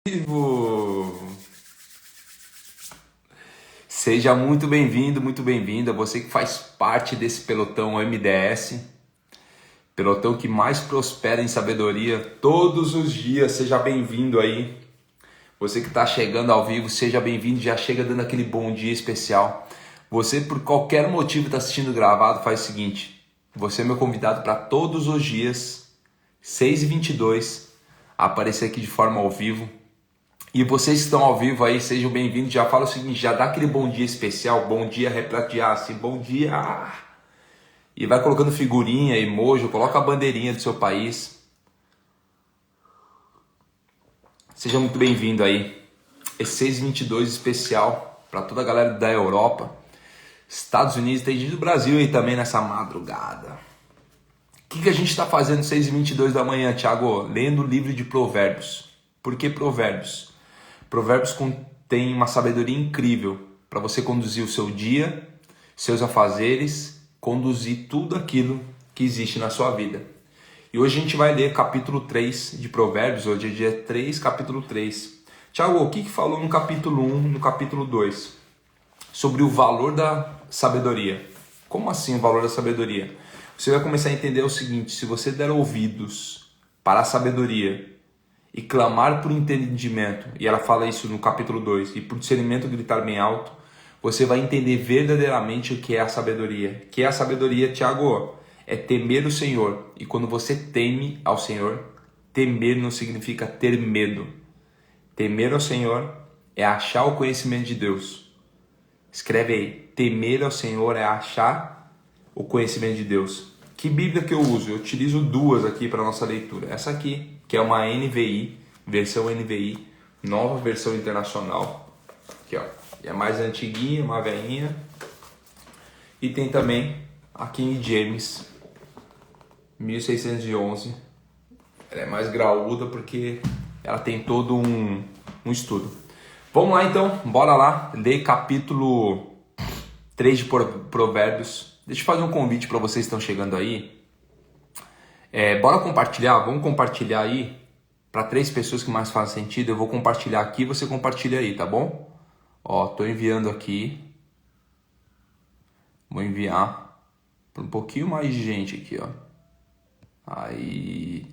Vivo! Seja muito bem-vinda, você que faz parte desse pelotão MDS, pelotão que mais prospera em sabedoria todos os dias. Seja bem-vindo aí. Você que está chegando ao vivo, seja bem-vindo, já chega dando aquele bom dia especial. Você, por qualquer motivo, está assistindo gravado, faz o seguinte: você é meu convidado para todos os dias, 6h22, aparecer aqui de forma ao vivo. E vocês que estão ao vivo aí, sejam bem-vindos. Já fala o seguinte, já dá aquele bom dia especial, bom dia repleto de assim, bom dia. E vai colocando figurinha, emoji, coloca a bandeirinha do seu país. Seja muito bem-vindo aí. Esse 6h22 especial para toda a galera da Europa, Estados Unidos, tem gente do Brasil aí também nessa madrugada. O que a gente está fazendo 6h22 da manhã, Thiago? Lendo o livro de Provérbios. Por que Provérbios? Provérbios contém uma sabedoria incrível para você conduzir o seu dia, seus afazeres, conduzir tudo aquilo que existe na sua vida. E hoje a gente vai ler capítulo 3 de Provérbios, hoje é dia 3, capítulo 3. Tiago, o que falou no capítulo 1 e no capítulo 2? Sobre o valor da sabedoria. Como assim o valor da sabedoria? Você vai começar a entender o seguinte: se você der ouvidos para a sabedoria e clamar por entendimento, e ela fala isso no capítulo 2, e por discernimento gritar bem alto, você vai entender verdadeiramente o que é a sabedoria. Que é a sabedoria, Tiago? É temer o Senhor. E quando você teme ao Senhor, temer não significa ter medo. Temer ao Senhor é achar o conhecimento de Deus. Escreve aí, temer ao Senhor é achar o conhecimento de Deus. Que Bíblia que eu uso? Eu utilizo duas aqui para nossa leitura. Essa aqui, que é uma NVI, versão NVI, nova versão internacional. Aqui, ó. É mais antiguinha, uma velhinha. E tem também a King James, 1611. Ela é mais graúda porque ela tem todo um estudo. Vamos lá então, bora lá ler capítulo 3 de Provérbios. Deixa eu fazer um convite para vocês que estão chegando aí. Bora compartilhar, vamos compartilhar aí para 3 pessoas que mais fazem sentido. Eu vou compartilhar aqui, você compartilha aí, tá bom? Ó, tô enviando aqui. Vou enviar para um pouquinho mais de gente aqui, ó. Aí.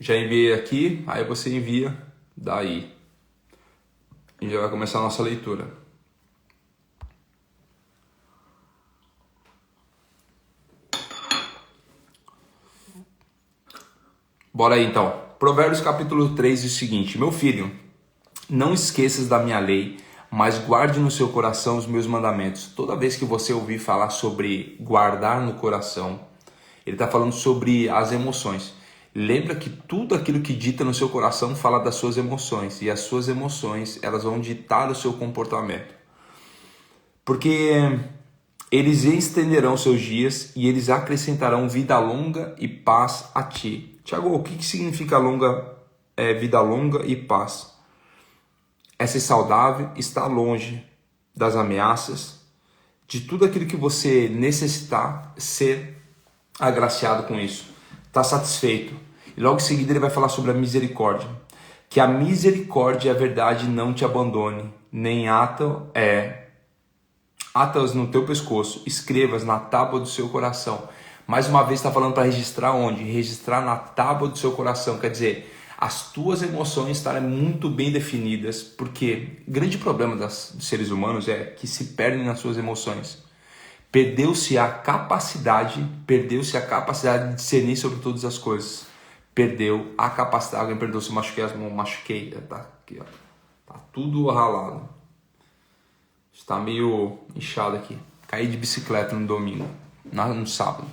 Já enviei aqui, aí você envia daí. E já vai começar a nossa leitura. Bora aí então. Provérbios capítulo 3 diz o seguinte: meu filho, não esqueças da minha lei, mas guarde no seu coração os meus mandamentos. Toda vez que você ouvir falar sobre guardar no coração, ele está falando sobre as emoções. Lembra que tudo aquilo que dita no seu coração fala das suas emoções. E as suas emoções, elas vão ditar o seu comportamento. Porque eles estenderão seus dias e eles acrescentarão vida longa e paz a ti. Tiago, o que significa vida longa e paz? É ser saudável, estar longe das ameaças, de tudo aquilo que você necessitar, ser agraciado com isso, estar satisfeito. E logo em seguida ele vai falar sobre a misericórdia. Que a misericórdia e a verdade não te abandone, nem atas no teu pescoço, escrevas na tábua do seu coração. Mais uma vez está falando para registrar onde? Registrar na tábua do seu coração, quer dizer, as tuas emoções estarem muito bem definidas, porque o grande problema dos seres humanos é que se perdem nas suas emoções. Perdeu-se a capacidade de discernir sobre todas as coisas. Perdeu a capacidade, alguém perdeu, se eu machuquei as mãos, machuquei, tá aqui, ó. Tá tudo ralado. Está meio inchado aqui. Caí de bicicleta no domingo, no sábado.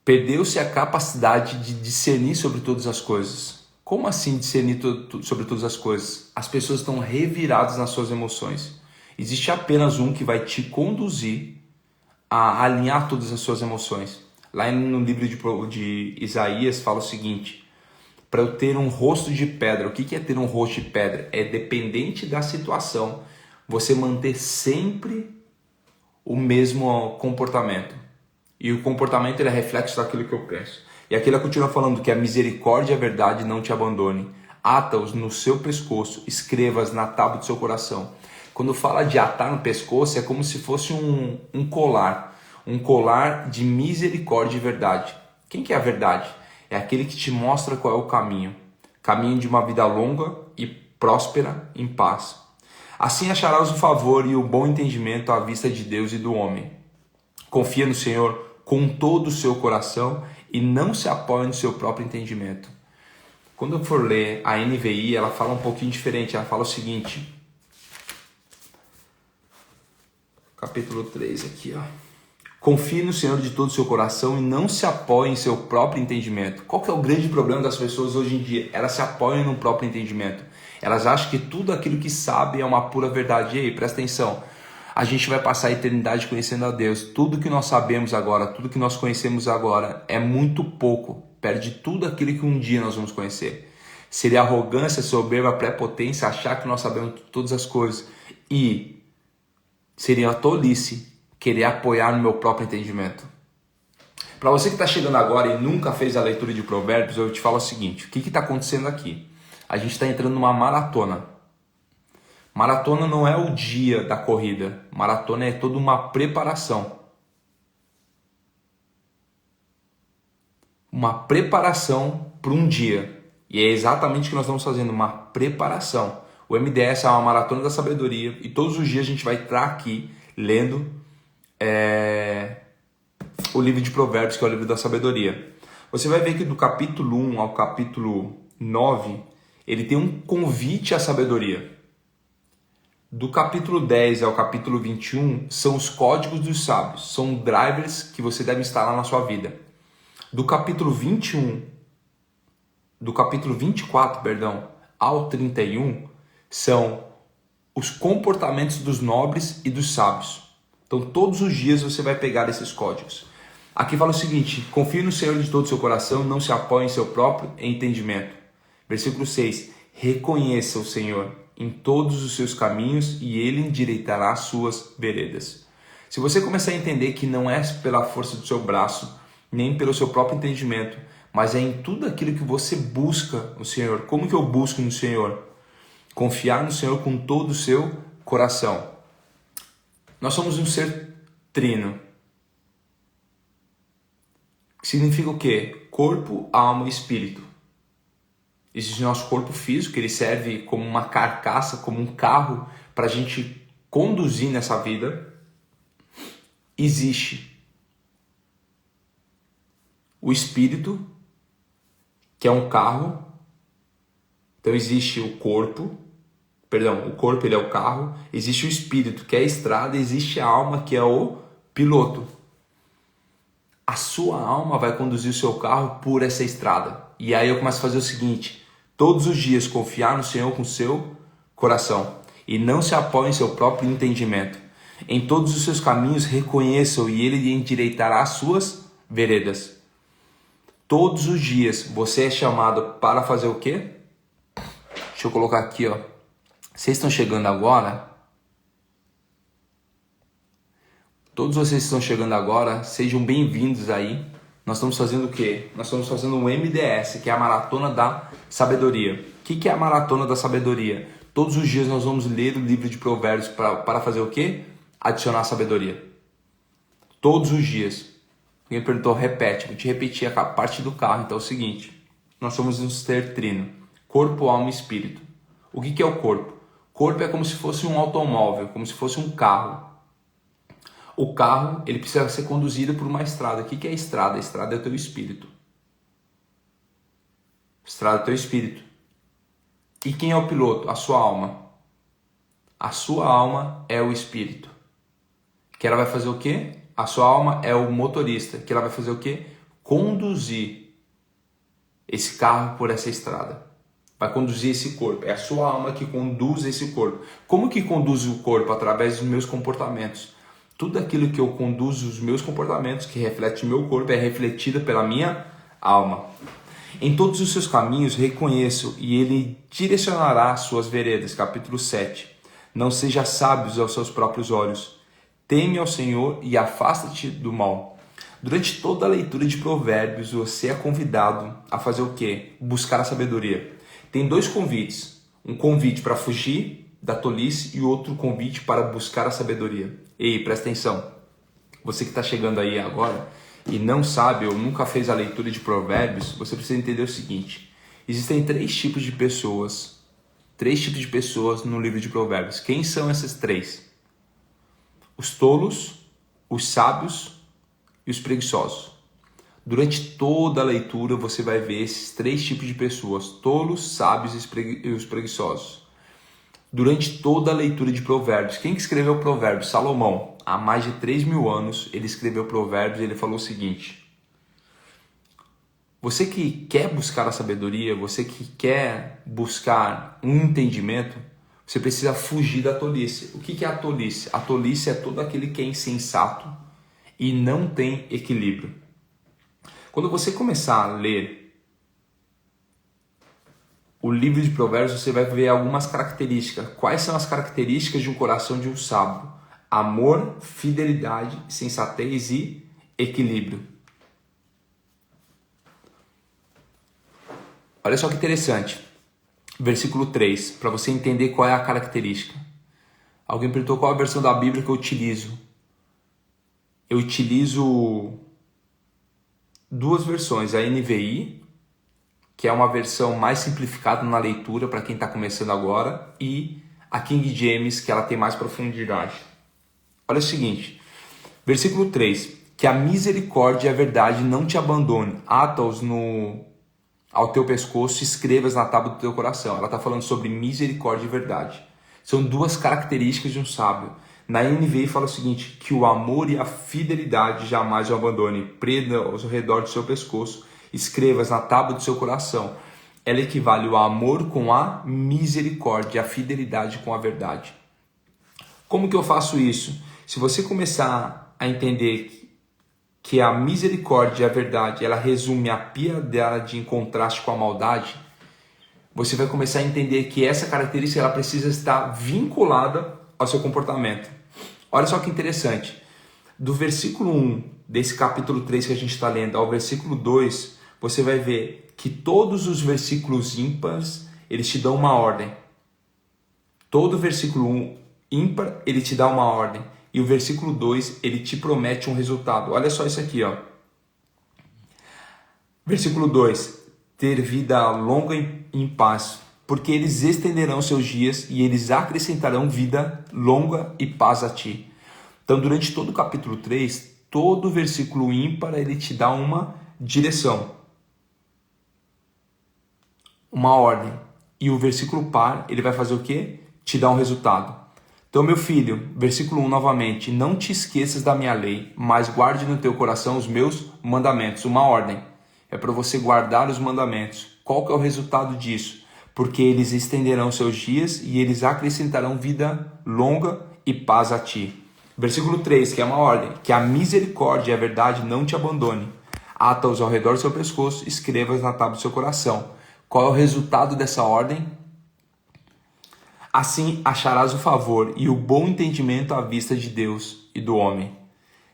Perdeu-se a capacidade de discernir sobre todas as coisas. Como assim discernir sobre todas as coisas? As pessoas estão reviradas nas suas emoções. Existe apenas um que vai te conduzir a alinhar todas as suas emoções. Lá no livro de Isaías fala o seguinte: para eu ter um rosto de pedra. O que é ter um rosto de pedra? É dependente da situação. você manter sempre o mesmo comportamento. E o comportamento ele é reflexo daquilo que eu penso. E aqui ela continua falando que a misericórdia e a verdade não te abandone. Ata-os no seu pescoço, escreva-as na tábua do seu coração. Quando fala de atar no pescoço, é como se fosse um colar. Um colar de misericórdia e verdade. Quem que é a verdade? É aquele que te mostra qual é o caminho. Caminho de uma vida longa e próspera em paz. Assim acharás o favor e o bom entendimento à vista de Deus e do homem. Confia no Senhor com todo o seu coração e não se apoie no seu próprio entendimento. Quando eu for ler a NVI, ela fala um pouquinho diferente. Ela fala o seguinte. Capítulo 3 aqui, ó. Confie no Senhor de todo o seu coração e não se apoie em seu próprio entendimento. Qual que é o grande problema das pessoas hoje em dia? Elas se apoiam no próprio entendimento. Elas acham que tudo aquilo que sabem é uma pura verdade. E aí, presta atenção. A gente vai passar a eternidade conhecendo a Deus. Tudo que nós sabemos agora, tudo que nós conhecemos agora é muito pouco. Perde tudo aquilo que um dia nós vamos conhecer. Seria arrogância, soberba, prepotência achar que nós sabemos todas as coisas. E seria a tolice querer apoiar no meu próprio entendimento. Para você que está chegando agora e nunca fez a leitura de Provérbios, eu te falo o seguinte. O que está acontecendo aqui? A gente está entrando numa maratona. Maratona não é o dia da corrida. Maratona é toda uma preparação. Uma preparação para um dia. E é exatamente o que nós estamos fazendo, uma preparação. O MDS é uma maratona da sabedoria e todos os dias a gente vai estar aqui lendo o livro de Provérbios, que é o livro da sabedoria. Você vai ver que do capítulo 1 ao capítulo 9, ele tem um convite à sabedoria. Do capítulo 10 ao capítulo 21 são os códigos dos sábios, são drivers que você deve instalar na sua vida. Do capítulo 24, ao 31 são os comportamentos dos nobres e dos sábios. Então todos os dias você vai pegar esses códigos. Aqui fala o seguinte: confie no Senhor de todo o seu coração, não se apoie em seu próprio entendimento. Versículo 6: reconheça o Senhor em todos os seus caminhos e Ele endireitará as suas veredas. Se você começar a entender que não é pela força do seu braço, nem pelo seu próprio entendimento, mas é em tudo aquilo que você busca no Senhor. Como que eu busco no Senhor? Confiar no Senhor com todo o seu coração. Nós somos um ser trino. Significa o quê? Corpo, alma e espírito. Existe o nosso corpo físico, ele serve como uma carcaça, como um carro para a gente conduzir nessa vida. Existe o espírito, que é um carro. Então existe o corpo, ele é o carro. Existe o espírito, que é a estrada. Existe a alma, que é o piloto. A sua alma vai conduzir o seu carro por essa estrada. E aí eu começo a fazer o seguinte: todos os dias confiar no Senhor com o seu coração e não se apoie em seu próprio entendimento. Em todos os seus caminhos reconheça-o e Ele endireitará as suas veredas. Todos os dias você é chamado para fazer o quê? Deixa eu colocar aqui, ó. Vocês estão chegando agora? Todos vocês que estão chegando agora, sejam bem-vindos aí. Nós estamos fazendo o quê? Nós estamos fazendo um MDS, que é a Maratona da Sabedoria. O que é a Maratona da Sabedoria? Todos os dias nós vamos ler o livro de Provérbios para fazer o quê? Adicionar sabedoria. Todos os dias. Alguém perguntou, repete. Vou te repetir a parte do carro. Então é o seguinte: nós somos um ser trino. Corpo, alma e espírito. O que é o corpo? Corpo é como se fosse um automóvel, como se fosse um carro. O carro, ele precisa ser conduzido por uma estrada. O que é a estrada? A estrada é o teu espírito. A estrada é o teu espírito. E quem é o piloto? A sua alma. A sua alma é o espírito. Que ela vai fazer o quê? A sua alma é o motorista. Que ela vai fazer o quê? Conduzir esse carro por essa estrada. Vai conduzir esse corpo. É a sua alma que conduz esse corpo. Como que conduz o corpo? Através dos meus comportamentos. Tudo aquilo que eu conduzo, os meus comportamentos, que reflete o meu corpo, é refletido pela minha alma. Em todos os seus caminhos reconheço e Ele direcionará as suas veredas. Capítulo 7. Não seja sábio aos seus próprios olhos. Teme ao Senhor e afasta-te do mal. Durante toda a leitura de Provérbios, você é convidado a fazer o quê? Buscar a sabedoria. Tem 2 convites. Um convite para fugir da tolice e outro convite para buscar a sabedoria. Ei, presta atenção. Você que está chegando aí agora e não sabe ou nunca fez a leitura de Provérbios, você precisa entender o seguinte. Existem 3 tipos de pessoas. 3 tipos de pessoas no livro de Provérbios. Quem são essas 3? Os tolos, os sábios e os preguiçosos. Durante toda a leitura você vai ver esses 3 tipos de pessoas, tolos, sábios e os preguiçosos. Durante toda a leitura de Provérbios, quem que escreveu Provérbios? Salomão. Há mais de 3.000 anos ele escreveu Provérbios e ele falou o seguinte: você que quer buscar a sabedoria, você que quer buscar um entendimento, você precisa fugir da tolice. O que é a tolice? A tolice é todo aquele que é insensato e não tem equilíbrio. Quando você começar a ler o livro de Provérbios, você vai ver algumas características. Quais são as características de um coração de um sábio? Amor, fidelidade, sensatez e equilíbrio. Olha só que interessante. Versículo 3, para você entender qual é a característica. Alguém perguntou qual é a versão da Bíblia que eu utilizo. Eu utilizo 2 versões, a NVI, que é uma versão mais simplificada na leitura para quem está começando agora, e a King James, que ela tem mais profundidade. Olha o seguinte, versículo 3, que a misericórdia e a verdade não te abandone, ata-os ao teu pescoço, escrevas na tábua do teu coração. Ela está falando sobre misericórdia e verdade. São 2 características de um sábio. Na NVI fala o seguinte, que o amor e a fidelidade jamais o abandone, prenda ao redor do seu pescoço, escrevas na tábua do seu coração. Ela equivale o amor com a misericórdia, a fidelidade com a verdade. Como que eu faço isso? Se você começar a entender que a misericórdia e a verdade, ela resume a piedade em contraste com a maldade, você vai começar a entender que essa característica ela precisa estar vinculada ao seu comportamento. Olha só que interessante. Do versículo 1 desse capítulo 3 que a gente está lendo ao versículo 2, você vai ver que todos os versículos ímpares, eles te dão uma ordem. Todo versículo 1 ímpar, ele te dá uma ordem. E o versículo 2, ele te promete um resultado. Olha só isso aqui, ó. Versículo 2, ter vida longa em paz, porque eles estenderão seus dias e eles acrescentarão vida longa e paz a ti. Então, durante todo o capítulo 3, todo versículo ímpar, ele te dá uma direção, uma ordem. E o versículo par, ele vai fazer o quê? Te dá um resultado. Então, meu filho, versículo 1 novamente, não te esqueças da minha lei, mas guarde no teu coração os meus mandamentos. Uma ordem, é para você guardar os mandamentos. Qual que é o resultado disso? Porque eles estenderão seus dias e eles acrescentarão vida longa e paz a ti. Versículo 3, que é uma ordem, que a misericórdia e a verdade não te abandone. Ata-os ao redor do seu pescoço, escrevas na tábua do seu coração. Qual é o resultado dessa ordem? Assim acharás o favor e o bom entendimento à vista de Deus e do homem.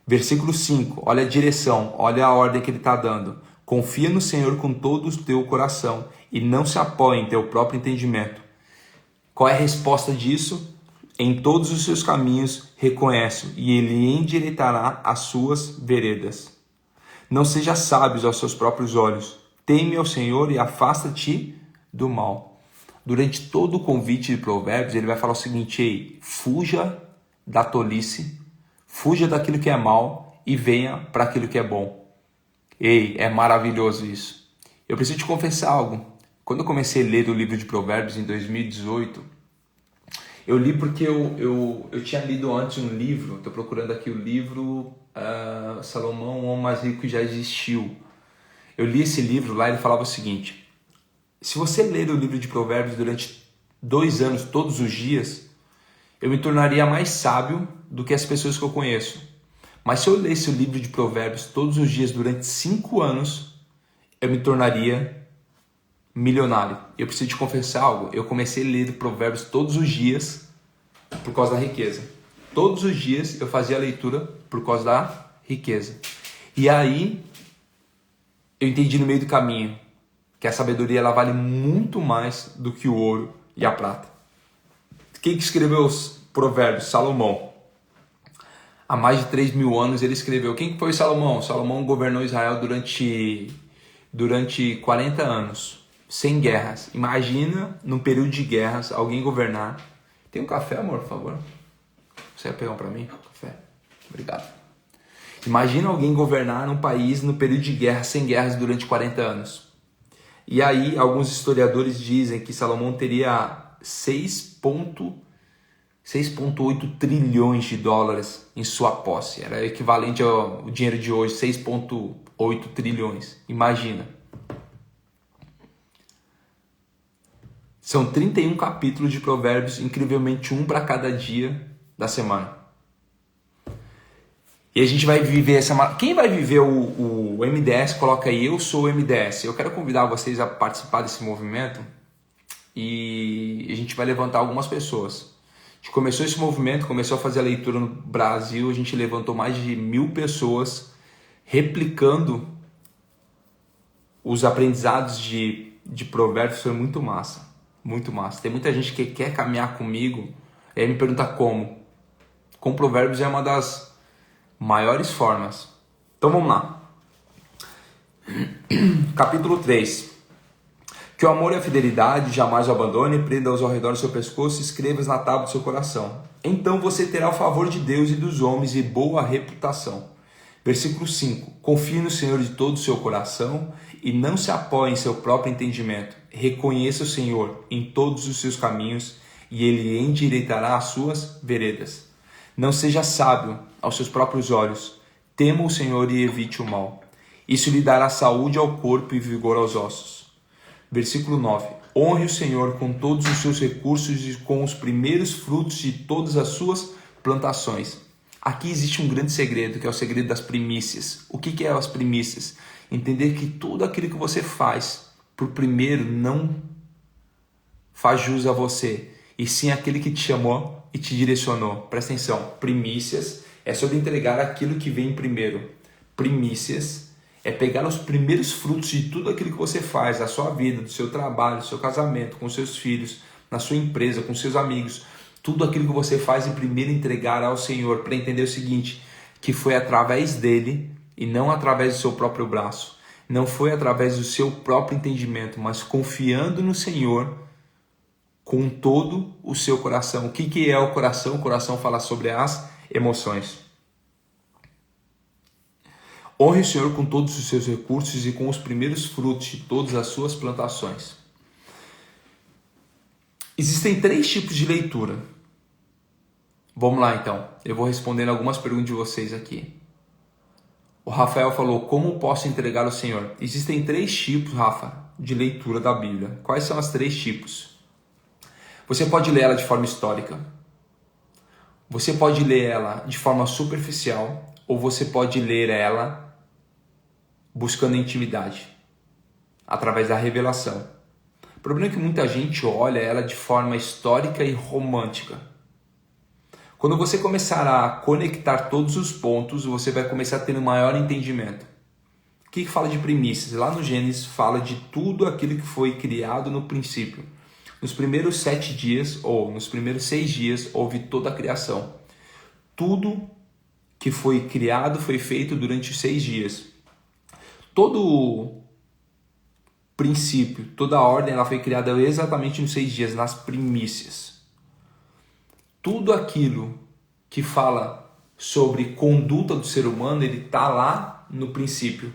Versículo 5, olha a direção, olha a ordem que ele está dando. Confia no Senhor com todo o teu coração e não se apoie em teu próprio entendimento. Qual é a resposta disso? Em todos os seus caminhos reconhece e ele endireitará as suas veredas. Não seja sábio aos seus próprios olhos. Teme ao Senhor e afasta-te do mal. Durante todo o convite de Provérbios, ele vai falar o seguinte: ei, fuja da tolice, fuja daquilo que é mal e venha para aquilo que é bom. Ei, é maravilhoso isso. Eu preciso te confessar algo. Quando eu comecei a ler o livro de Provérbios em 2018, eu li porque eu tinha lido antes um livro, estou procurando aqui o livro Salomão, o homem mais rico que já existiu. Eu li esse livro lá e ele falava o seguinte: se você ler o livro de Provérbios durante 2 anos, todos os dias, eu me tornaria mais sábio do que as pessoas que eu conheço. Mas se eu lesse o livro de Provérbios todos os dias durante 5 anos, eu me tornaria milionário. Eu preciso te confessar algo. Eu comecei a ler Provérbios todos os dias por causa da riqueza. Todos os dias eu fazia a leitura por causa da riqueza. E aí eu entendi no meio do caminho que a sabedoria ela vale muito mais do que o ouro e a prata. Quem que escreveu os provérbios? Salomão. Há mais de 3.000 anos ele escreveu. Quem que foi Salomão? Salomão governou Israel durante 40 anos, sem guerras. Imagina, num período de guerras, alguém governar. Tem um café, amor, por favor? Você vai pegar um pra mim? Café. Obrigado. Imagina alguém governar num país no período de guerra, sem guerras, durante 40 anos. E aí, alguns historiadores dizem que Salomão teria 6,8 trilhões de dólares em sua posse. Era equivalente ao dinheiro de hoje, 6,8 trilhões. Imagina. São 31 capítulos de provérbios, incrivelmente um para cada dia da semana. E a gente vai viver essa... Quem vai viver o MDS, coloca aí, eu sou o MDS. Eu quero convidar vocês a participar desse movimento e a gente vai levantar algumas pessoas. A gente começou esse movimento, começou a fazer a leitura no Brasil, a gente levantou mais de 1.000 pessoas replicando os aprendizados de provérbios. Foi muito massa, muito massa. Tem muita gente que quer caminhar comigo e aí me pergunta como. Com provérbios é uma das maiores formas. Então vamos lá. Capítulo 3. Que o amor e a fidelidade jamais o abandone, prenda-os ao redor do seu pescoço e escreva-os na tábua do seu coração. Então você terá o favor de Deus e dos homens e boa reputação. Versículo 5. Confie no Senhor de todo o seu coração e não se apoie em seu próprio entendimento. Reconheça o Senhor em todos os seus caminhos e Ele endireitará as suas veredas. Não seja sábio aos seus próprios olhos. Tema o Senhor e evite o mal. Isso lhe dará saúde ao corpo e vigor aos ossos. Versículo 9. Honre o Senhor com todos os seus recursos e com os primeiros frutos de todas as suas plantações. Aqui existe um grande segredo, que é o segredo das primícias. O que é as primícias? Entender que tudo aquilo que você faz por primeiro não faz jus a você, e sim aquele que te chamou e te direcionou. Presta atenção, primícias é sobre entregar aquilo que vem primeiro. Primícias é pegar os primeiros frutos de tudo aquilo que você faz, da sua vida, do seu trabalho, do seu casamento, com seus filhos, na sua empresa, com seus amigos. Tudo aquilo que você faz e primeiro entregar ao Senhor, para entender o seguinte, que foi através dele e não através do seu próprio braço. Não foi através do seu próprio entendimento, mas confiando no Senhor com todo o seu coração. O que é o coração? O coração fala sobre as emoções. Honre o Senhor com todos os seus recursos e com os primeiros frutos de todas as suas plantações. Existem 3 tipos de leitura. Vamos lá então. Eu vou respondendo algumas perguntas de vocês aqui. O Rafael falou, como posso entregar ao Senhor? Existem 3 tipos, Rafa, de leitura da Bíblia. Quais são os 3 tipos? Você pode ler ela de forma histórica. Você pode ler ela de forma superficial. Ou você pode ler ela buscando intimidade, através da revelação. O problema é que muita gente olha ela de forma histórica e romântica. Quando você começar a conectar todos os pontos, você vai começar a ter um maior entendimento. O que fala de primícias? Lá no Gênesis fala de tudo aquilo que foi criado no princípio. Nos primeiros 7 dias, ou nos primeiros 6 dias, houve toda a criação. Tudo que foi criado foi feito durante os 6 dias. Todo princípio, toda a ordem, ela foi criada exatamente nos 6 dias, nas primícias. Tudo aquilo que fala sobre conduta do ser humano, ele está lá no princípio.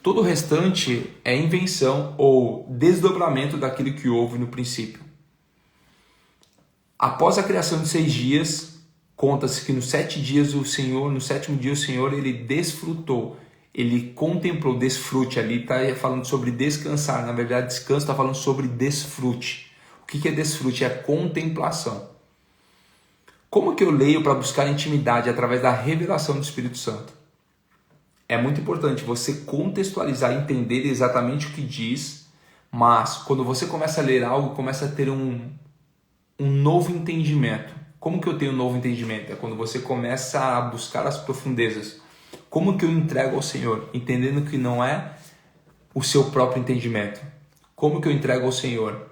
Todo o restante é invenção ou desdobramento daquilo que houve no princípio. Após a criação de 6 dias, conta-se que nos 7 dias no 7º dia o Senhor, ele desfrutou, ele contemplou, desfrute, ali está falando sobre descansar, na verdade descanso está falando sobre desfrute. O que é desfrute? É contemplação. Como que eu leio para buscar intimidade? Através da revelação do Espírito Santo. É muito importante você contextualizar, entender exatamente o que diz, mas quando você começa a ler algo, começa a ter um novo entendimento. Como que eu tenho um novo entendimento? É quando você começa a buscar as profundezas. Como que eu entrego ao Senhor? Entendendo que não é o seu próprio entendimento. Como que eu entrego ao Senhor?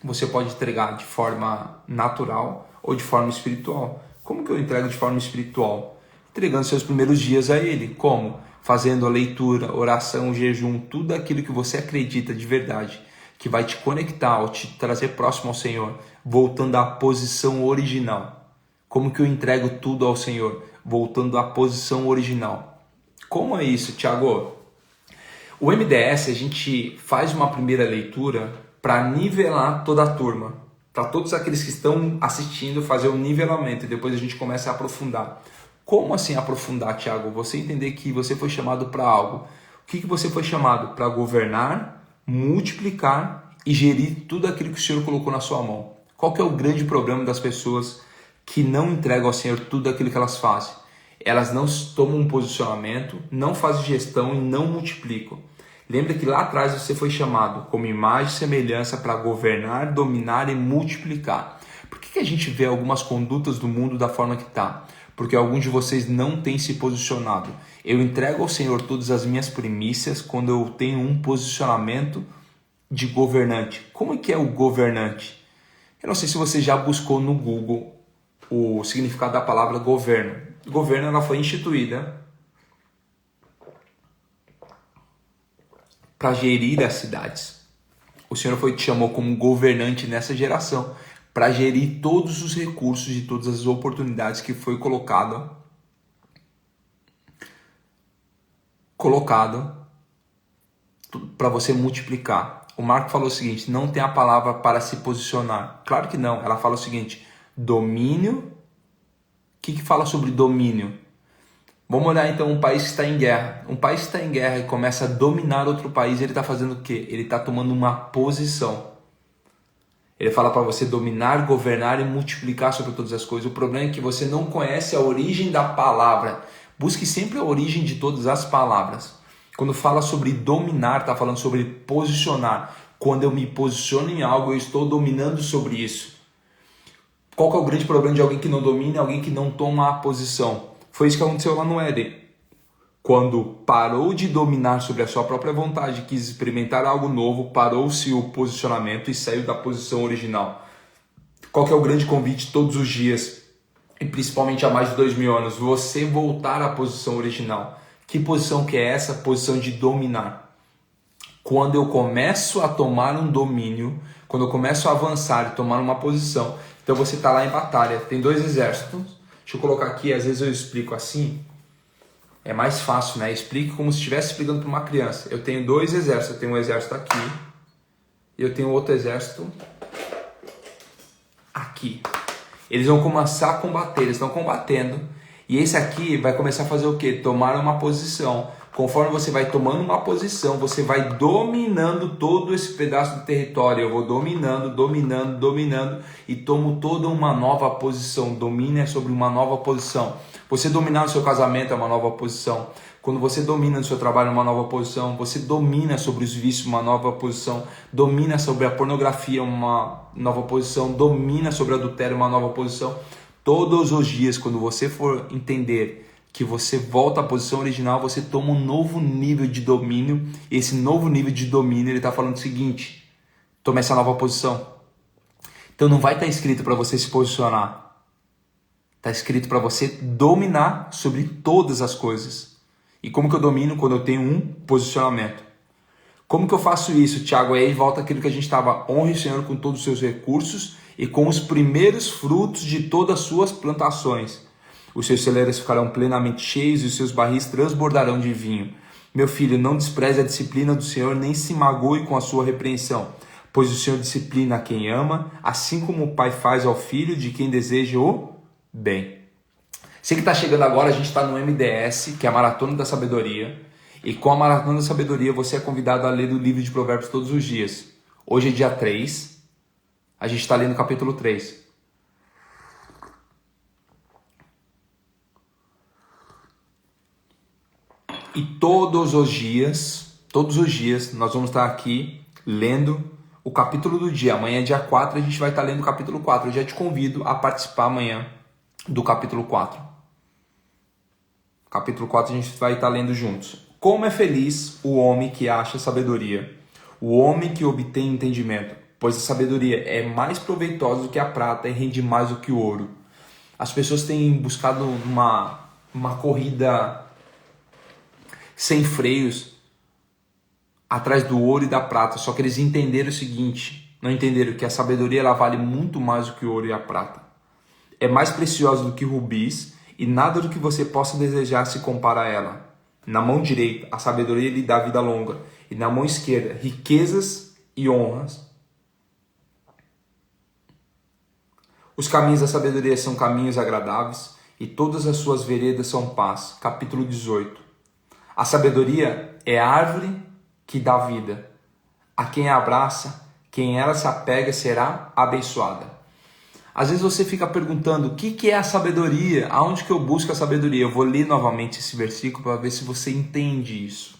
Você pode entregar de forma natural ou de forma espiritual. Como que eu entrego de forma espiritual? Entregando seus primeiros dias a Ele. Como? Fazendo a leitura, oração, jejum, tudo aquilo que você acredita de verdade, que vai te conectar ou te trazer próximo ao Senhor, voltando à posição original. Como que eu entrego tudo ao Senhor? Voltando à posição original. Como é isso, Thiago? O MDS, a gente faz uma primeira leitura para nivelar toda a turma. Para todos aqueles que estão assistindo, fazer o nivelamento e depois a gente começa a aprofundar. Como assim aprofundar, Thiago? Você entender que você foi chamado para algo. O que você foi chamado? Para governar, multiplicar e gerir tudo aquilo que o Senhor colocou na sua mão. Qual que é o grande problema das pessoas que não entregam ao Senhor tudo aquilo que elas fazem? Elas não tomam um posicionamento, não fazem gestão e não multiplicam. Lembra que lá atrás você foi chamado como imagem e semelhança para governar, dominar e multiplicar. Por que a gente vê algumas condutas do mundo da forma que está? Porque alguns de vocês não têm se posicionado. Eu entrego ao Senhor todas as minhas primícias quando eu tenho um posicionamento de governante. Como é que é o governante? Eu não sei se você já buscou no Google o significado da palavra governo. Governo, ela foi instituída para gerir as cidades. O Senhor te chamou como governante nessa geração para gerir todos os recursos e todas as oportunidades que foi colocado para você multiplicar. O Marco falou o seguinte: não tem a palavra para se posicionar. Claro que não. Ela fala o seguinte: domínio. O que fala sobre domínio? Vamos olhar então um país que está em guerra. Um país que está em guerra e começa a dominar outro país, ele está fazendo o quê? Ele está tomando uma posição. Ele fala para você dominar, governar e multiplicar sobre todas as coisas. O problema é que você não conhece a origem da palavra. Busque sempre a origem de todas as palavras. Quando fala sobre dominar, está falando sobre posicionar. Quando eu me posiciono em algo, eu estou dominando sobre isso. Qual que é o grande problema de alguém que não domina? Alguém que não toma a posição. Foi isso que aconteceu lá no Éden. Quando parou de dominar sobre a sua própria vontade, quis experimentar algo novo, parou-se o posicionamento e saiu da posição original. Qual que é o grande convite todos os dias, e principalmente há mais de 2000 anos? Você voltar à posição original. Que posição que é essa? Posição de dominar. Quando eu começo a tomar um domínio, quando eu começo a avançar e tomar uma posição, então você está lá em batalha, tem dois exércitos. Deixa eu colocar aqui, às vezes eu explico assim. É mais fácil, né? Explique como se estivesse explicando para uma criança. Eu tenho dois exércitos. Eu tenho um exército aqui e eu tenho outro exército aqui. Eles vão começar a combater, eles estão combatendo. E esse aqui vai começar a fazer o quê? Tomar uma posição. Conforme você vai tomando uma posição, você vai dominando todo esse pedaço do território. Eu vou dominando e tomo toda uma nova posição. Domina sobre uma nova posição. Você dominar no seu casamento é uma nova posição. Quando você domina no seu trabalho é uma nova posição. Você domina sobre os vícios uma nova posição. Domina sobre a pornografia uma nova posição. Domina sobre o adultério uma nova posição. Todos os dias, quando você for entender que você volta à posição original, você toma um novo nível de domínio. Esse novo nível de domínio, ele está falando o seguinte: tome essa nova posição. Então não vai estar escrito para você se posicionar. Está escrito para você dominar sobre todas as coisas. E como que eu domino? Quando eu tenho um posicionamento. Como que eu faço isso, Thiago? Aí volta aquilo que a gente estava: honre o Senhor com todos os seus recursos e com os primeiros frutos de todas as suas plantações. Os seus celeiros ficarão plenamente cheios e os seus barris transbordarão de vinho. Meu filho, não despreze a disciplina do Senhor, nem se magoe com a sua repreensão, pois o Senhor disciplina a quem ama, assim como o pai faz ao filho de quem deseja o bem. Você que está chegando agora, a gente está no MDS, que é a Maratona da Sabedoria. E com a Maratona da Sabedoria, você é convidado a ler o livro de Provérbios todos os dias. Hoje é dia 3, a gente está lendo o capítulo 3. E todos os dias, nós vamos estar aqui lendo o capítulo do dia. Amanhã, dia 4, a gente vai estar lendo o capítulo 4. Eu já te convido a participar amanhã do capítulo 4. Capítulo 4 a gente vai estar lendo juntos. Como é feliz o homem que acha sabedoria, o homem que obtém entendimento, pois a sabedoria é mais proveitosa do que a prata e rende mais do que o ouro. As pessoas têm buscado uma corrida sem freios atrás do ouro e da prata, só que eles entenderam o seguinte, não entenderam que a sabedoria ela vale muito mais do que o ouro e a prata. É mais preciosa do que rubis e nada do que você possa desejar se compara a ela. Na mão direita, a sabedoria lhe dá vida longa e na mão esquerda, riquezas e honras. Os caminhos da sabedoria são caminhos agradáveis e todas as suas veredas são paz. Capítulo 18. A sabedoria é a árvore que dá vida. A quem a abraça, quem ela se apega será abençoada. Às vezes você fica perguntando, o que é a sabedoria? Aonde que eu busco a sabedoria? Eu vou ler novamente esse versículo para ver se você entende isso.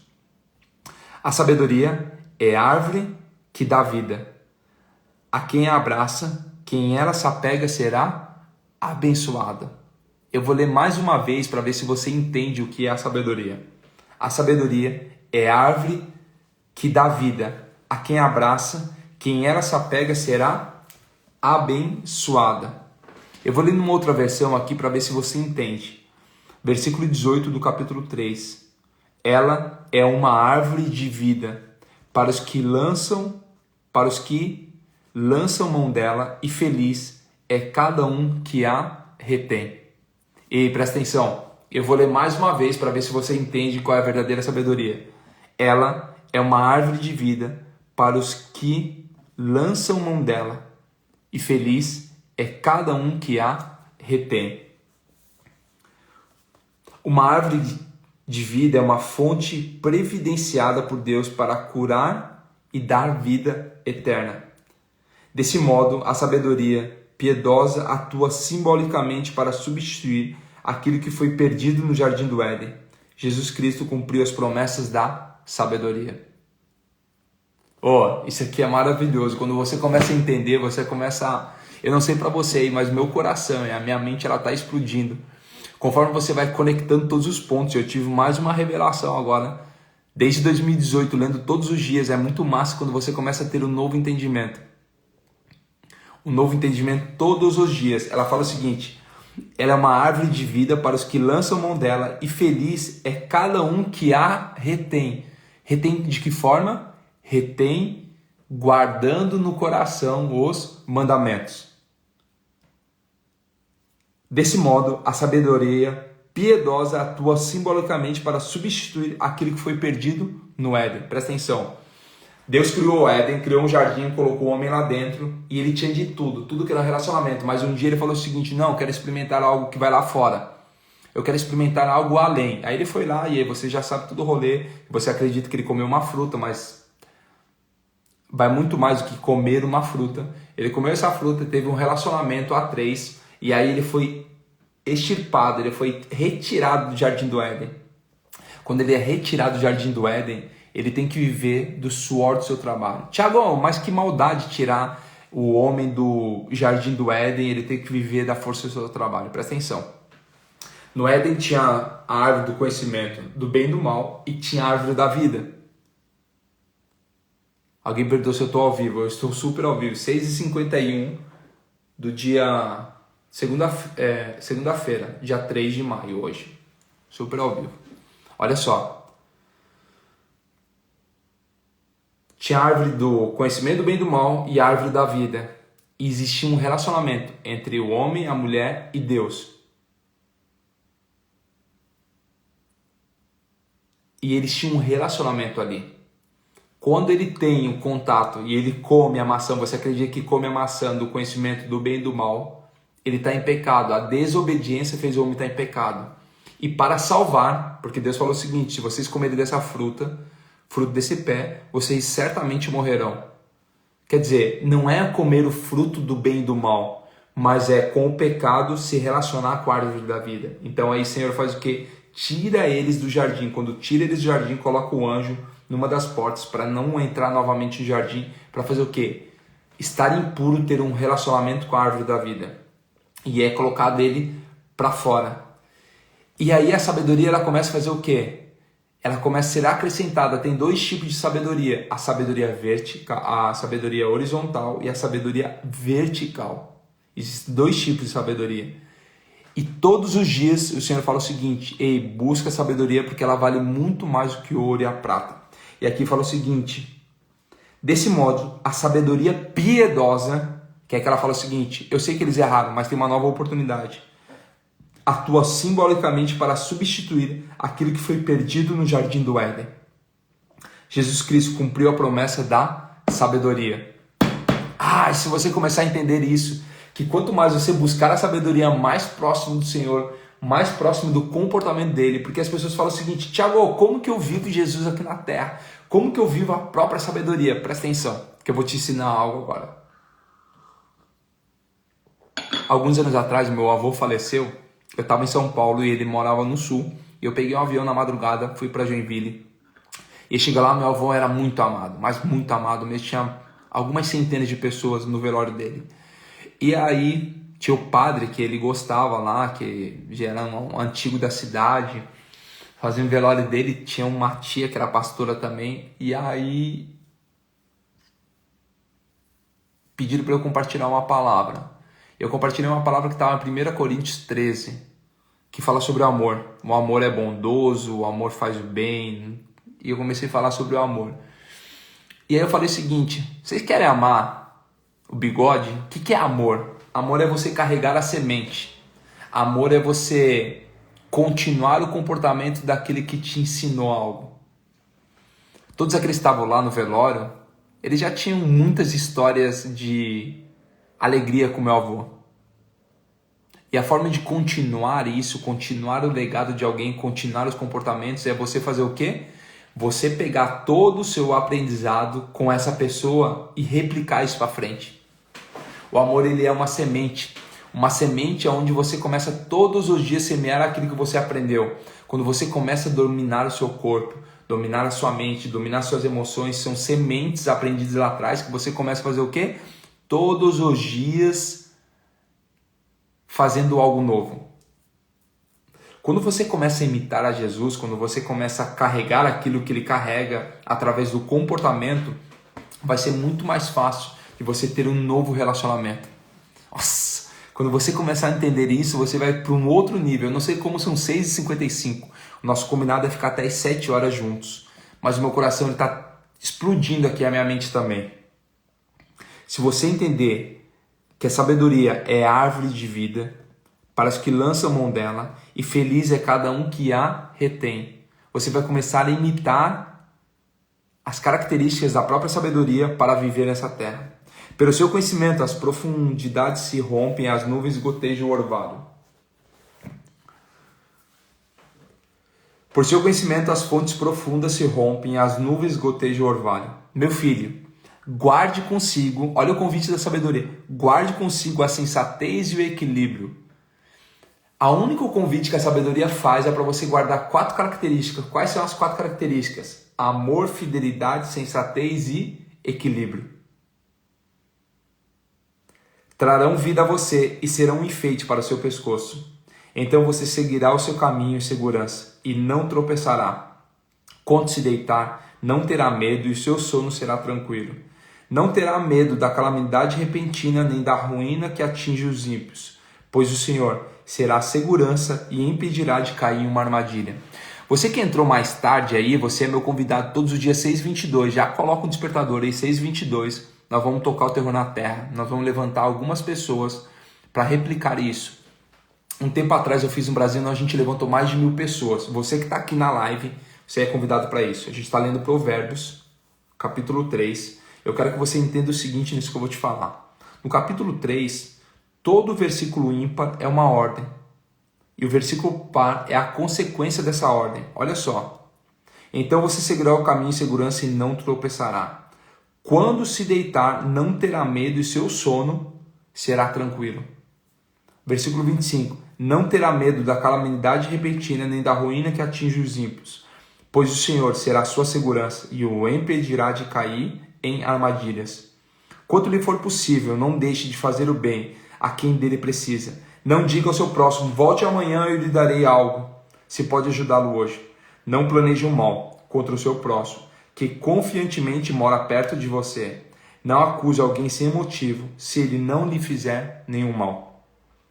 A sabedoria é a árvore que dá vida. A quem a abraça, quem ela se apega será abençoada. Eu vou ler mais uma vez para ver se você entende o que é a sabedoria. A sabedoria é a árvore que dá vida. A quem abraça, quem ela se apega será abençoada. Eu vou ler numa outra versão aqui para ver se você entende. Versículo 18 do capítulo 3. Ela é uma árvore de vida para os que lançam mão dela, e feliz é cada um que a retém. E presta atenção, eu vou ler mais uma vez para ver se você entende qual é a verdadeira sabedoria. Ela é uma árvore de vida para os que lançam mão dela, e feliz é cada um que a retém. Uma árvore de vida é uma fonte previdenciada por Deus para curar e dar vida eterna. Desse modo, a sabedoria piedosa atua simbolicamente para substituir aquilo que foi perdido no Jardim do Éden. Jesus Cristo cumpriu as promessas da sabedoria. Isso aqui é maravilhoso. Quando você começa a entender, você começa a... Eu não sei para você aí, mas meu coração e a minha mente ela está explodindo. Conforme você vai conectando todos os pontos, eu tive mais uma revelação agora. Desde 2018, lendo todos os dias, é muito massa quando você começa a ter um novo entendimento. Um novo entendimento todos os dias. Ela fala o seguinte: ela é uma árvore de vida para os que lançam mão dela, e feliz é cada um que a retém. Retém de que forma? Retém guardando no coração os mandamentos. Desse modo, a sabedoria piedosa atua simbolicamente para substituir aquilo que foi perdido no Éden. Presta atenção. Deus criou o Éden, criou um jardim, colocou o homem lá dentro e ele tinha de tudo que era relacionamento. Mas um dia ele falou o seguinte: não, eu quero experimentar algo que vai lá fora. Eu quero experimentar algo além. Aí ele foi lá e aí você já sabe todo o rolê. Você acredita que ele comeu uma fruta, mas vai muito mais do que comer uma fruta. Ele comeu essa fruta, teve um relacionamento a três e aí ele foi extirpado, ele foi retirado do Jardim do Éden. Quando ele é retirado do Jardim do Éden, ele tem que viver do suor do seu trabalho. Tiago, mas que maldade tirar o homem do Jardim do Éden, ele tem que viver da força do seu trabalho. Presta atenção. No Éden tinha a árvore do conhecimento do bem e do mal e tinha a árvore da vida. Alguém perguntou se eu estou ao vivo. Eu estou super ao vivo. 6h51 do dia... segunda-feira, dia 3 de maio hoje. Super ao vivo. Olha só. Tinha a árvore do conhecimento do bem e do mal e a árvore da vida. E existia um relacionamento entre o homem, a mulher e Deus. E eles tinham um relacionamento ali. Quando ele tem um contato e ele come a maçã, você acredita que come a maçã do conhecimento do bem e do mal, ele está em pecado. A desobediência fez o homem estar em pecado. E para salvar, porque Deus falou o seguinte: se vocês comerem dessa fruta, fruto desse pé, vocês certamente morrerão. Quer dizer, não é comer o fruto do bem e do mal, mas é com o pecado se relacionar com a árvore da vida. Então aí o Senhor faz o quê? Tira eles do jardim. Quando tira eles do jardim, coloca o anjo numa das portas para não entrar novamente no jardim, para fazer o quê? Estar impuro, ter um relacionamento com a árvore da vida. E é colocado ele para fora. E aí a sabedoria ela começa a fazer o quê? Ela começa a ser acrescentada. Tem dois tipos de sabedoria. A sabedoria vertical, a sabedoria horizontal e a sabedoria vertical. Existem dois tipos de sabedoria. E todos os dias o Senhor fala o seguinte: ei, busca a sabedoria porque ela vale muito mais do que o ouro e a prata. E aqui fala o seguinte: desse modo, a sabedoria piedosa, que é que ela fala o seguinte: eu sei que eles erraram, mas tem uma nova oportunidade. Atua simbolicamente para substituir aquilo que foi perdido no jardim do Éden. Jesus Cristo cumpriu a promessa da sabedoria. E se você começar a entender isso, que quanto mais você buscar a sabedoria mais próximo do Senhor, mais próximo do comportamento dele, porque as pessoas falam o seguinte: Tiago, como que eu vivo Jesus aqui na terra? Como que eu vivo a própria sabedoria? Presta atenção, que eu vou te ensinar algo agora. Alguns anos atrás, meu avô faleceu. Eu estava em São Paulo e ele morava no sul. E eu peguei um avião na madrugada, fui para Joinville. E chega lá, meu avô era muito amado, mas muito amado mesmo. Tinha algumas centenas de pessoas no velório dele. E aí tinha o padre que ele gostava lá, que já era um antigo da cidade. Fazendo o velório dele, tinha uma tia que era pastora também. E aí pediram para eu compartilhar uma palavra. Eu compartilhei uma palavra que estava em 1 Coríntios 13, que fala sobre o amor. O amor é bondoso, o amor faz o bem. E eu comecei a falar sobre o amor. E aí eu falei o seguinte: vocês querem amar o bigode? O que é amor? Amor é você carregar a semente. Amor é você continuar o comportamento daquele que te ensinou algo. Todos aqueles que estavam lá no velório, eles já tinham muitas histórias de alegria com meu avô. E a forma de continuar isso, continuar o legado de alguém, continuar os comportamentos, é você fazer o quê? Você pegar todo o seu aprendizado com essa pessoa e replicar isso para frente. O amor, ele é uma semente. Uma semente onde você começa todos os dias a semear aquilo que você aprendeu. Quando você começa a dominar o seu corpo, dominar a sua mente, dominar suas emoções, são sementes aprendidas lá atrás que você começa a fazer o quê? Todos os dias fazendo algo novo. Quando você começa a imitar a Jesus, quando você começa a carregar aquilo que ele carrega através do comportamento, vai ser muito mais fácil de você ter um novo relacionamento. Nossa, quando você começar a entender isso, você vai para um outro nível. Eu não sei como são 6h55. O nosso combinado é ficar até as 7 horas juntos. Mas o meu coração está explodindo aqui, a minha mente também. Se você entender que a sabedoria é a árvore de vida para os que lançam mão dela, e feliz é cada um que a retém, você vai começar a imitar as características da própria sabedoria para viver nessa terra. Pelo seu conhecimento, as profundidades se rompem, as nuvens gotejam o orvalho. Por seu conhecimento, as fontes profundas se rompem, as nuvens gotejam o orvalho. Meu filho, guarde consigo, olha o convite da sabedoria, guarde consigo a sensatez e o equilíbrio. O único convite que a sabedoria faz é para você guardar 4 características. Quais são as 4 características? Amor, fidelidade, sensatez e equilíbrio. Trarão vida a você e serão um enfeite para o seu pescoço. Então você seguirá o seu caminho em segurança e não tropeçará. Quando se deitar, não terá medo e o seu sono será tranquilo. Não terá medo da calamidade repentina nem da ruína que atinge os ímpios, pois o Senhor será a segurança e impedirá de cair em uma armadilha. Você que entrou mais tarde aí, você é meu convidado todos os dias 6h22. Já coloca um despertador aí, 6h22. Nós vamos tocar o terror na terra. Nós vamos levantar algumas pessoas para replicar isso. Um tempo atrás eu fiz no Brasil, onde a gente levantou mais de 1000 pessoas. Você que está aqui na live, você é convidado para isso. A gente está lendo Provérbios, capítulo 3. Eu quero que você entenda o seguinte nisso que eu vou te falar. No capítulo 3, todo versículo ímpar é uma ordem. E o versículo par é a consequência dessa ordem. Olha só. Então você seguirá o caminho em segurança e não tropeçará. Quando se deitar, não terá medo e seu sono será tranquilo. Versículo 25. Não terá medo da calamidade repentina nem da ruína que atinge os ímpios, pois o Senhor será a sua segurança e o impedirá de cair em armadilhas. Quanto lhe for possível, não deixe de fazer o bem a quem dele precisa. Não diga ao seu próximo, volte amanhã e eu lhe darei algo, se pode ajudá-lo hoje. Não planeje um mal contra o seu próximo, que confiantemente mora perto de você. Não acuse alguém sem motivo, se ele não lhe fizer nenhum mal.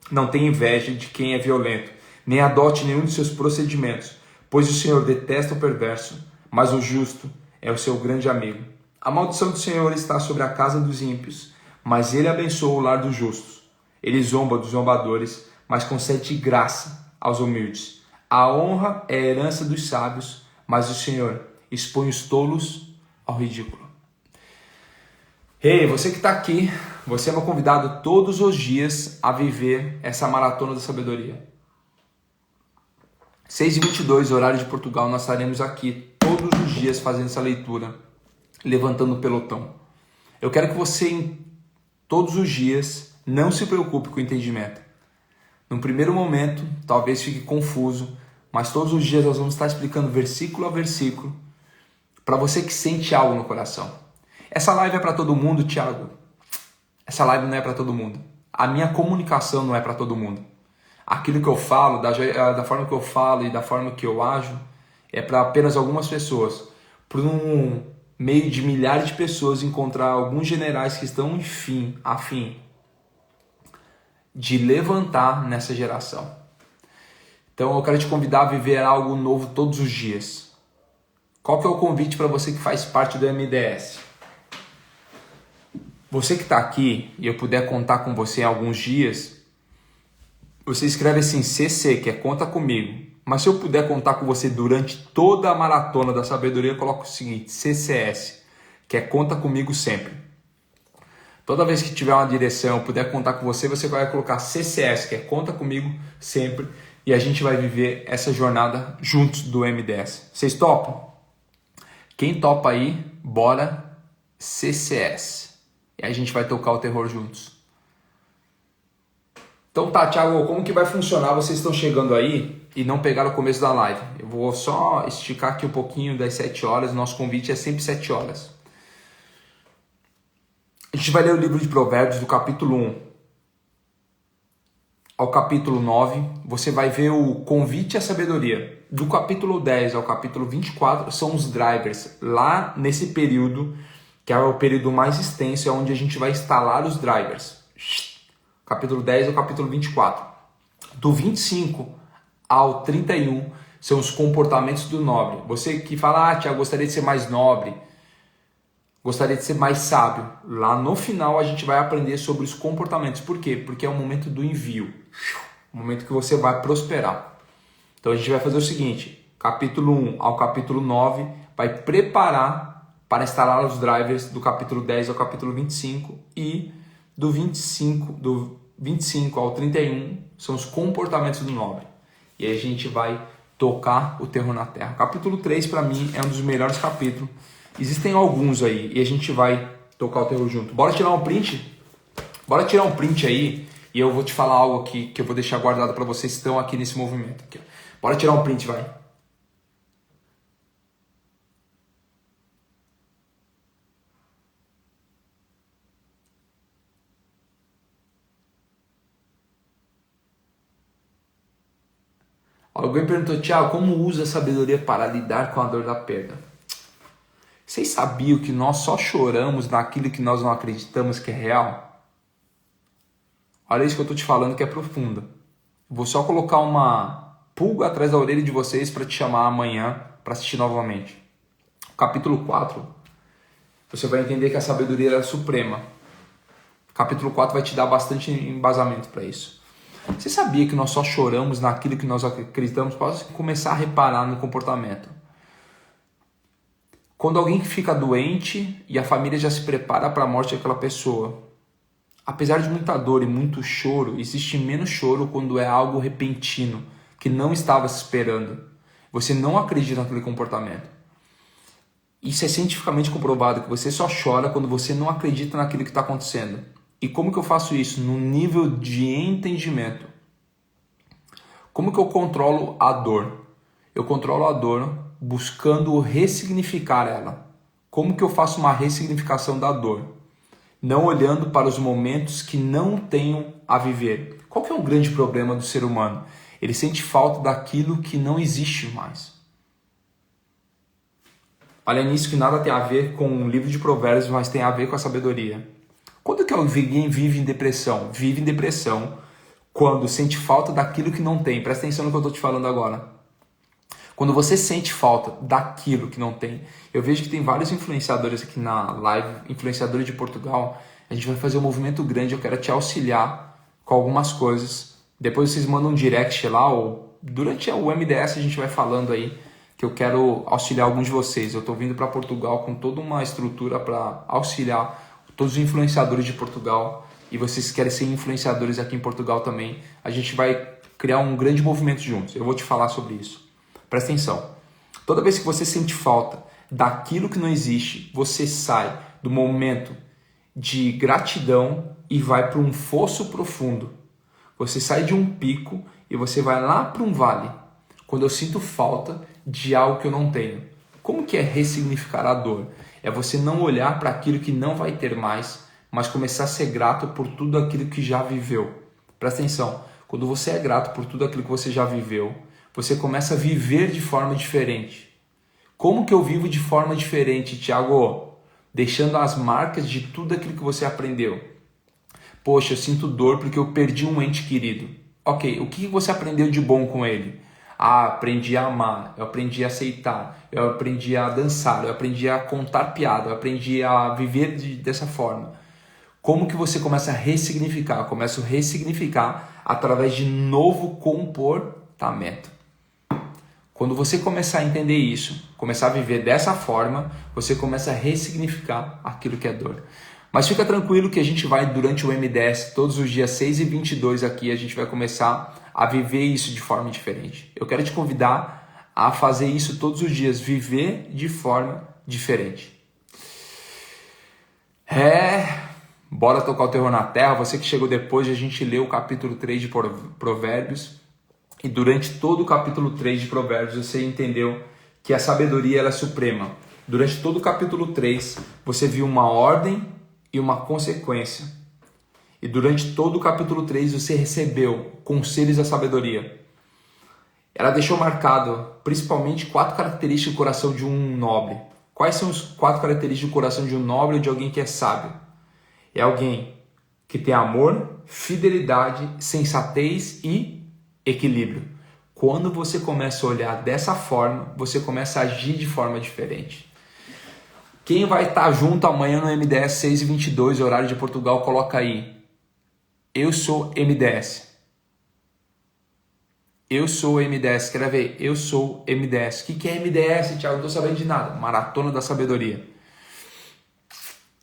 Não tenha inveja de quem é violento, nem adote nenhum de seus procedimentos, pois o Senhor detesta o perverso, mas o justo é o seu grande amigo. A maldição do Senhor está sobre a casa dos ímpios, mas ele abençoa o lar dos justos. Ele zomba dos zombadores, mas concede graça aos humildes. A honra é a herança dos sábios, mas o Senhor expõe os tolos ao ridículo. Ei, você que está aqui, você é meu convidado todos os dias a viver essa maratona da sabedoria. 6h22, horário de Portugal, nós estaremos aqui todos os dias fazendo essa leitura, levantando o pelotão. Eu quero que você, todos os dias, não se preocupe com o entendimento. No primeiro momento, talvez fique confuso, mas todos os dias nós vamos estar explicando versículo a versículo, para você que sente algo no coração. Essa live é para todo mundo, Thiago? Essa live não é para todo mundo. A minha comunicação não é para todo mundo. Aquilo que eu falo, da forma que eu falo e da forma que eu ajo, é para apenas algumas pessoas. Por um meio de milhares de pessoas encontrar alguns generais que estão, enfim, a fim de levantar nessa geração. Então eu quero te convidar a viver algo novo todos os dias. Qual que é o convite para você que faz parte do MDS? Você que está aqui e eu puder contar com você em alguns dias, você escreve assim CC, que é conta comigo. Mas se eu puder contar com você durante toda a maratona da sabedoria, eu coloco o seguinte, CCS, que é conta comigo sempre. Toda vez que tiver uma direção, eu puder contar com você, você vai colocar CCS, que é conta comigo sempre. E a gente vai viver essa jornada juntos do MDS. Vocês topam? Quem topa aí, bora CCS. E a gente vai tocar o terror juntos. Então tá, Thiago, como que vai funcionar? Vocês estão chegando aí e não pegaram o começo da live. Eu vou só esticar aqui um pouquinho das 7 horas. Nosso convite é sempre 7 horas. A gente vai ler o livro de Provérbios do capítulo 1 ao capítulo 9. Você vai ver o convite à sabedoria. Do capítulo 10 ao capítulo 24 são os drivers. Lá nesse período, que é o período mais extenso, é onde a gente vai instalar os drivers. Capítulo 10 ao capítulo 24. Do 25 ao 31 são os comportamentos do nobre. Você que fala, Tiago, gostaria de ser mais nobre, gostaria de ser mais sábio. Lá no final a gente vai aprender sobre os comportamentos. Por quê? Porque é o momento do envio. O momento que você vai prosperar. Então a gente vai fazer o seguinte. Capítulo 1 ao capítulo 9 vai preparar para instalar os drivers do capítulo 10 ao capítulo 25 e do 25 ao 31 são os comportamentos do nobre. E aí a gente vai tocar o terror na terra. O capítulo 3 para mim é um dos melhores capítulos. Existem alguns aí e a gente vai tocar o terror junto. Bora tirar um print? Bora tirar um print aí e eu vou te falar algo aqui que eu vou deixar guardado para vocês que estão aqui nesse movimento. Aqui, ó. Bora tirar um print, vai. Alguém perguntou, Thiago, como usa a sabedoria para lidar com a dor da perda? Vocês sabiam que nós só choramos naquilo que nós não acreditamos que é real? Olha isso que eu estou te falando que é profundo. Vou só colocar uma pulga atrás da orelha de vocês para te chamar amanhã para assistir novamente. Capítulo 4, você vai entender que a sabedoria é suprema. Capítulo 4 vai te dar bastante embasamento para isso. Você sabia que nós só choramos naquilo que nós acreditamos? Pode começar a reparar no comportamento. Quando alguém fica doente e a família já se prepara para a morte daquela pessoa, apesar de muita dor e muito choro, existe menos choro quando é algo repentino, que não estava se esperando. Você não acredita naquele comportamento. Isso é cientificamente comprovado, que você só chora quando você não acredita naquilo que está acontecendo. E como que eu faço isso? No nível de entendimento. Como que eu controlo a dor? Eu controlo a dor buscando ressignificar ela. Como que eu faço uma ressignificação da dor? Não olhando para os momentos que não tenho a viver. Qual que é o grande problema do ser humano? Ele sente falta daquilo que não existe mais. Olha nisso que nada tem a ver com o livro de Provérbios, mas tem a ver com a sabedoria. Quando que alguém vive em depressão? Vive em depressão quando sente falta daquilo que não tem. Presta atenção no que eu estou te falando agora. Quando você sente falta daquilo que não tem. Eu vejo que tem vários influenciadores aqui na live, influenciadores de Portugal. A gente vai fazer um movimento grande, eu quero te auxiliar com algumas coisas. Depois vocês mandam um direct lá, ou durante o MDS a gente vai falando aí, que eu quero auxiliar alguns de vocês. Eu estou vindo para Portugal com toda uma estrutura para auxiliar todos os influenciadores de Portugal. E vocês querem ser influenciadores aqui em Portugal também. A gente vai criar um grande movimento juntos. Eu vou te falar sobre isso. Presta atenção. Toda vez que você sente falta daquilo que não existe, você sai do momento de gratidão e vai para um fosso profundo. Você sai de um pico e você vai lá para um vale. Quando eu sinto falta de algo que eu não tenho. Como que é ressignificar a dor? É você não olhar para aquilo que não vai ter mais, mas começar a ser grato por tudo aquilo que já viveu. Presta atenção. Quando você é grato por tudo aquilo que você já viveu, você começa a viver de forma diferente. Como que eu vivo de forma diferente, Thiago? Deixando as marcas de tudo aquilo que você aprendeu. Poxa, eu sinto dor porque eu perdi um ente querido. Ok, o que você aprendeu de bom com ele? Ah, aprendi a amar, eu aprendi a aceitar, eu aprendi a dançar, eu aprendi a contar piada, eu aprendi a viver dessa forma. Como que você começa a ressignificar? Eu começo a ressignificar através de novo comportamento. Quando você começar a entender isso, começar a viver dessa forma, você começa a ressignificar aquilo que é dor. Mas fica tranquilo que a gente vai, durante o MDS, todos os dias 6h22 aqui, a gente vai começar a viver isso de forma diferente. Eu quero te convidar a fazer isso todos os dias, viver de forma diferente. Bora tocar o terror na terra. Você que chegou depois de a gente ler o capítulo 3 de Provérbios. E durante todo o capítulo 3 de Provérbios você entendeu que a sabedoria ela é suprema. Durante todo o capítulo 3 você viu uma ordem e uma consequência. E durante todo o capítulo 3 você recebeu conselhos da sabedoria. Ela deixou marcado principalmente 4 características do coração de um nobre. Quais são as 4 características do coração de um nobre ou de alguém que é sábio? É alguém que tem amor, fidelidade, sensatez e equilíbrio. Quando você começa a olhar dessa forma, você começa a agir de forma diferente. Quem vai estar junto amanhã no MDS 6h22, horário de Portugal, coloca aí. Eu sou MDS. Eu sou MDS. Quer ver? Eu sou MDS. O que é MDS, Thiago? Não estou sabendo de nada. Maratona da Sabedoria.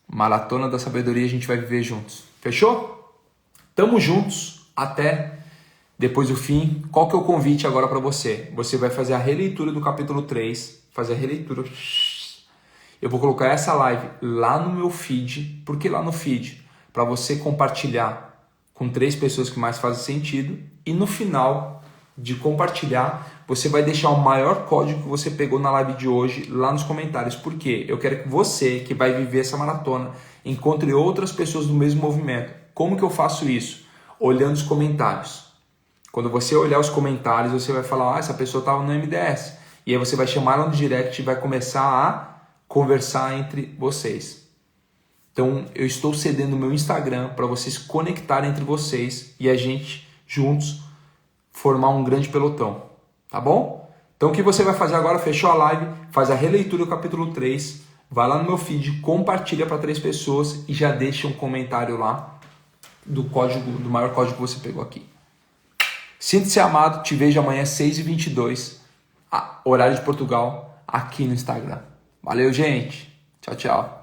Maratona da Sabedoria a gente vai viver juntos. Fechou? Tamo juntos até depois do fim. Qual que é o convite agora para você? Você vai fazer a releitura do capítulo 3. Fazer a releitura. Eu vou colocar essa live lá no meu feed. Por que lá no feed? Para você compartilhar com 3 pessoas que mais fazem sentido. E no final de compartilhar, você vai deixar o maior código que você pegou na live de hoje lá nos comentários. Por quê? Eu quero que você, que vai viver essa maratona, encontre outras pessoas do mesmo movimento. Como que eu faço isso? Olhando os comentários. Quando você olhar os comentários, você vai falar, essa pessoa estava no MDS. E aí você vai chamar ela no direct e vai começar a conversar entre vocês. Então, eu estou cedendo o meu Instagram para vocês conectarem entre vocês e a gente, juntos, formar um grande pelotão. Tá bom? Então, o que você vai fazer agora? Fechou a live, faz a releitura do capítulo 3, vai lá no meu feed, compartilha para 3 pessoas e já deixa um comentário lá do maior código que você pegou aqui. Sinta-se amado, te vejo amanhã 6h22, horário de Portugal, aqui no Instagram. Valeu, gente. Tchau, tchau.